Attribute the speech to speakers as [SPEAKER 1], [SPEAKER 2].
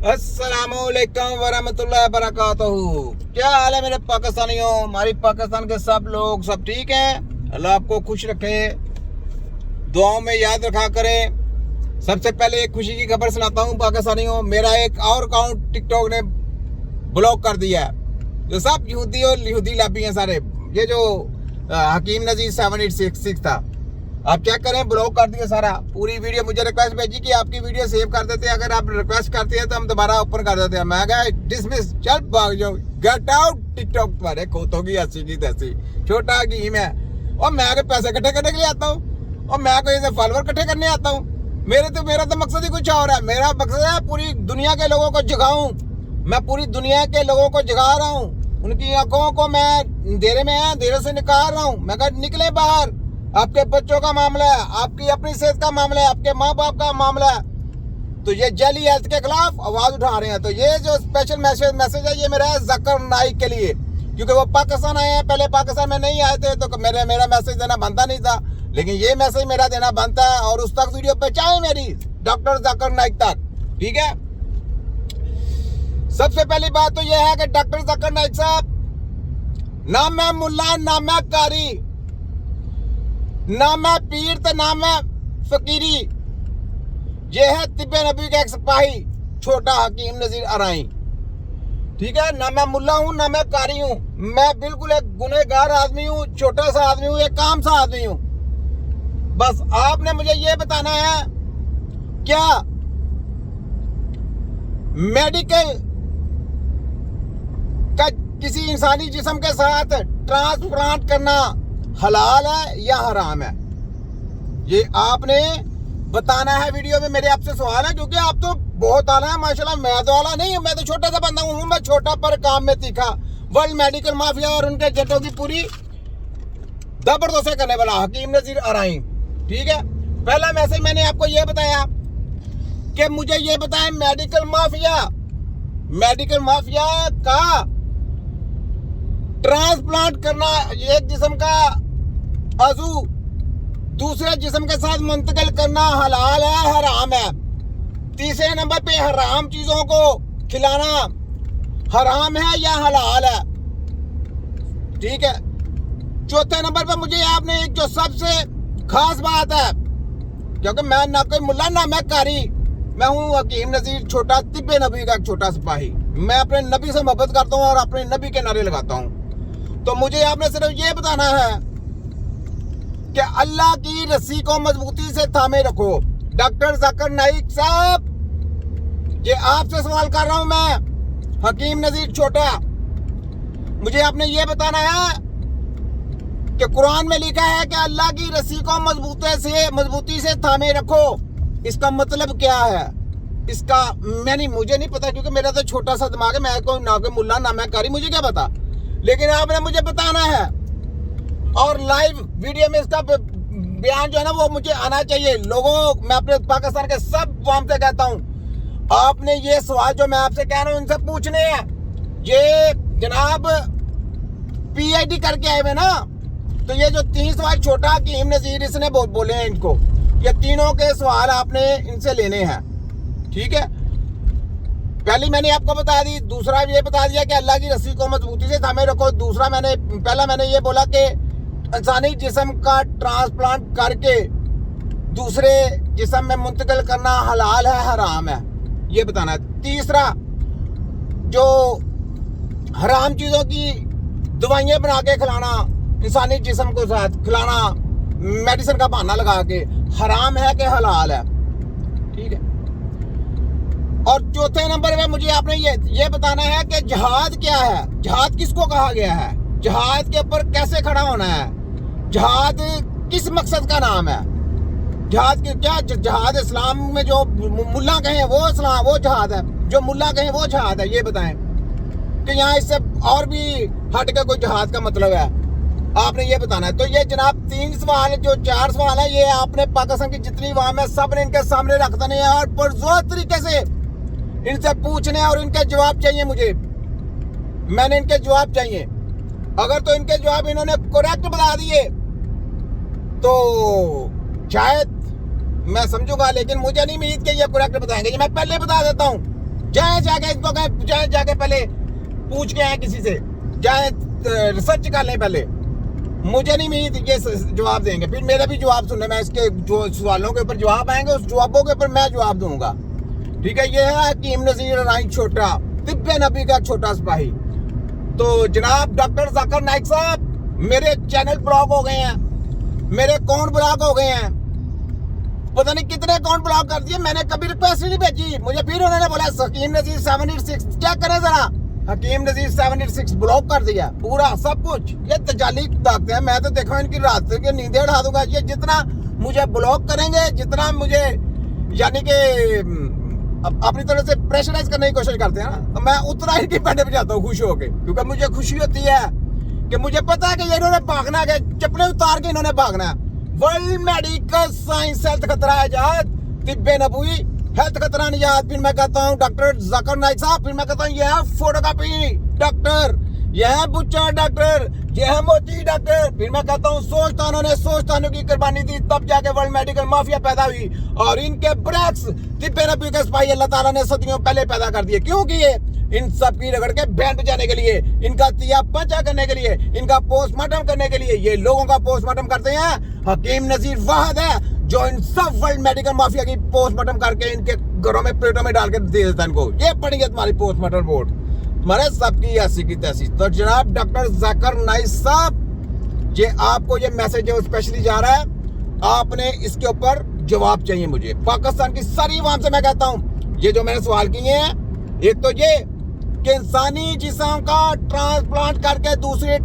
[SPEAKER 1] अस्सलामुअलैकुम वरहमतुल्लाहि वबरकातुहू। क्या हाल है मेरे पाकिस्तानियों? हमारी पाकिस्तान के सब लोग सब ठीक हैं। अल्लाह आपको खुश रखे, दुआओं में याद रखा करें। सबसे पहले एक खुशी की खबर सुनाता हूँ पाकिस्तानियों। मेरा एक और अकाउंट टिकटॉक ने ब्लॉक कर दिया है। जो सब यहूदी और यहूदी लाभी हैं सारे, ये जो हकीम नजीर 7866 था, आप चेक करें, ब्लॉक कर दिया सारा। पूरी वीडियो मुझे रिक्वेस्ट भेजी कि आपकी वीडियो सेव कर देते हैं, अगर आप रिक्वेस्ट करते हैं तो हम दोबारा ओपन कर देते हैं। मैं कहा डिसमिस, चल भाग जाओ, गेट आउट टिकटॉक। तुम्हारे खोतों की हंसी की तैसी, छोटा हकीम है और मैं आगे पैसे इकट्ठे करने के लिए आता हूँ और मैं कोई ऐसे फॉलोअर इकट्ठे करने आता हूँ। मेरा तो मकसद ही कुछ और है। मेरा मकसद है पूरी दुनिया के लोगों को जगाऊं। मैं पूरी दुनिया के लोगों को जगा रहा हूँ, उनकी आंखों को मैं अंधेरे में है अंधेरे से निकाल रहा हूँ। मैं कहा निकले बाहर। आपके बच्चों का मामला है, आपकी अपनी सेहत का मामला है, आपके माँ बाप का मामला है। तो ये जाली हेल्थ के खिलाफ आवाज उठा रहे हैं। तो ये जो स्पेशल मैसेज है, ये मेरा है जाकिर नाइक के लिए, क्योंकि वो पाकिस्तान आए हैं। पहले पाकिस्तान में नहीं आए थे तो मेरा मैसेज देना बनता नहीं था, लेकिन ये मैसेज मेरा देना बनता है। और उस तक वीडियो पहुंचाए मेरी, डॉक्टर जाकिर नाइक तक, ठीक है। सबसे पहली बात तो यह है कि डॉक्टर जाकिर नाइक साहब, नाम है मुल्ला, नाम है कारी, नाम है पीर, तो नाम है फकीरी। ये है तिब्बे नबी का एक सिपाही, छोटा हकीम नजीर अराई, ठीक है। ना मैं मुल्ला हूं, ना मैं कारी हूं। मैं बिल्कुल एक गुनहगार आदमी हूं, छोटा सा आदमी हूं, एक काम सा आदमी हूं। बस आपने मुझे ये बताना है, क्या मेडिकल का किसी इंसानी जिस्म के साथ ट्रांसप्लांट करना हलाल है या हराम है? ये आपने बताना है वीडियो में। मेरे आपसे सवाल है, क्योंकि आप तो बहुत आला है माशाल्लाह। मैं तो आला नहीं हूं, मैं तो छोटा सा बंदा हूं। मैं छोटा पर काम में तीखा, वर्ल्ड मेडिकल माफिया और उनके जटों की पूरी जबरदस्ती करने वाला हकीम नजीर अराई, ठीक है। पहला मैसेज मैंने आपको ये बताया कि मुझे ये बताएं, मेडिकल माफिया का ट्रांसप्लांट करना, एक जिस्म का अज़ू दूसरे जिस्म के साथ मुंतकिल करना हलाल है हराम है? तीसरे नंबर पे हराम चीजों को खिलाना हराम है या हलाल है, ठीक है। चौथे नंबर पे मुझे आपने एक जो सबसे खास बात है, क्योंकि मैं ना कोई मुल्ला ना मैं कारी, मैं हूँ हकीम नजीर, छोटा तिब्बे नबी का एक छोटा सिपाही। मैं अपने नबी से मोहब्बत करता हूँ और अपने नबी के नारे लगाता हूँ। तो मुझे आपने सिर्फ ये बताना है कि अल्लाह की रस्सी को मजबूती से थामे रखो। डॉक्टर जाकिर नाइक साहब, ये आपसे सवाल कर रहा हूं मैं, हकीम नजीर छोटा। मुझे आपने ये बताना है कि कुरान में लिखा है कि अल्लाह की रस्सी को मजबूती से थामे रखो। इसका मतलब क्या है? इसका मुझे नहीं पता, क्योंकि मेरा तो छोटा सा दिमाग है। मैं कोई ना कोई मुल्ला ना मैं कारी, मुझे क्या पता। लेकिन आपने मुझे बताना है और लाइव वीडियो में इसका बयान जो है ना वो मुझे आना चाहिए। लोगों, मैं अपने पाकिस्तान के सब कौम से कहता हूं, आपने ये सवाल जो मैं आपसे कह रहा हूं इनसे पूछने हैं। ये जनाब PhD करके आए हुए ना, तो ये जो 3 सवाल छोटा हकीम नजीर इसने बोले हैं, इनको ये तीनों के सवाल आपने इनसे लेने हैं, ठीक है। पहली मैंने आपको बता दी, दूसरा ये बता दिया कि अल्लाह की रस्सी को मजबूती से थामे रखो। दूसरा पहला मैंने ये बोला कि इंसानी जिस्म का ट्रांसप्लांट करके दूसरे जिस्म में मुंतकिल करना हलाल है हराम है, ये बताना है। तीसरा, जो हराम चीजों की दवाइयां बना के खिलाना, इंसानी जिस्म को साथ खिलाना मेडिसिन का बहाना लगा के, हराम है कि हलाल है, ठीक है। और चौथे नंबर पे मुझे आपने ये बताना है कि जिहाद क्या है, जिहाद किसको कहा गया है, जिहाद के ऊपर कैसे खड़ा होना है, जिहाद किस मकसद का नाम है, जिहाद के क्या, जिहाद इस्लाम में जो मुल्ला कहें वो इस्लाम वो जिहाद है, जो मुल्ला कहें वो जिहाद है? ये बताएं कि यहाँ इससे और भी हट के कोई जिहाद का मतलब है, आपने ये बताना है। तो ये जनाब 3 सवाल, जो 4 सवाल है, ये आपने पाकिस्तान की जितनी अवाम है सब ने इनके सामने रख देने हैं और पुरजोर तरीके से इनसे पूछने और इनके जवाब चाहिए मुझे। मैंने इनके जवाब चाहिए। अगर तो इनके जवाब इन्होंने करेक्ट बता दिए तो शायद मैं समझूंगा, लेकिन मुझे नहीं उम्मीद कि ये करेक्ट बताएंगे। ये मैं पहले बता देता हूँ जाके इनको कहें, जाके पहले पूछ के आए किसी से, जाए रिसर्च कर लें पहले। मुझे नहीं उम्मीद ये जवाब देंगे, फिर मेरा भी जवाब सुनने, मैं इसके जो सवालों के ऊपर जवाब आएंगे उस जवाबों के ऊपर मैं जवाब दूंगा। ठीक है, ये है हकीम नज़ीर राई छोटा, तिब्बे नबी का छोटा सिपाही। तो जनाब डॉक्टर जाकिर नाइक साहब, मेरे चैनल ब्लॉक हो गए हैं, मेरे अकाउंट ब्लॉक हो गए हैं, पता नहीं कितने अकाउंट ब्लॉक कर दिए। मैंने कभी रिक्वेस्ट नहीं भेजी, मुझे फिर उन्होंने बोला हकीम नज़ीर 786 चेक करें जरा, हकीम नज़ीर 786 ब्लॉक कर दिया पूरा सब कुछ। ये तजाली ताकते हैं, मैं तो देखो इनकी रात की नींदें उड़ा दूंगा। ये जितना मुझे ब्लॉक करेंगे, जितना मुझे यानी कि अपनी तरफ से प्रेशराइज करने की कोशिश करते हैं ना, तो मैं उतना इनकी पेंडे पे जाता हूँ खुश होके, क्योंकि मुझे खुशी होती है कि मुझे पता है कि ये इन्होंने भागना है, चप्पलें उतार के इन्होंने भागना है। वर्ल्ड मेडिकल साइंस हेल्थ खतरा आजाद, तिब्बे नबवी हेल्थ खतरा निजात। फिर मैं कहता हूँ डॉक्टर जाकिर नाइक साहब, फिर मैं कहता हूँ यह फोटोकॉपी डॉक्टर, यह बुच्चा डॉक्टर, यह मोती डॉक्टर। फिर मैं कहता हूँ सोचतानों की कुर्बानी दी, तब जाके वर्ल्ड मेडिकल माफिया पैदा हुई। और इनके ब्रेक्स तिब्बे नबी के सिपाही अल्लाह ताला ने सदियों पहले पैदा कर दिए। क्यों किए? इन सब की रगड़ के बैंड बजाने के लिए, इनका तिया पंचा करने के लिए, इनका पोस्टमार्टम करने के लिए। ये लोगों का पोस्टमार्टम करते हैं, हकीम नज़ीर वाहिद है जो इन सब वर्ल्ड मेडिकल माफिया की पोस्टमार्टम करके इनके घरों में प्लेटों में डाल के दे देता है इनको। ये पढ़ेंगे तुम्हारी पोस्टमार्टम रिपोर्ट, तुम्हारे सबकी ऐसी की तैसी। तो जनाब डॉक्टर जाकिर नाइक साहब, ये आपको ये मैसेज है स्पेशली जा रहा है, आपने इसके ऊपर जवाब चाहिए मुझे। पाकिस्तान की सारी आवाम से मैं कहता हूँ, ये जो मैंने सवाल किए हैं, एक तो ये कि इंसानी जिस्म का ट्रांसप्लांट करके दूसरे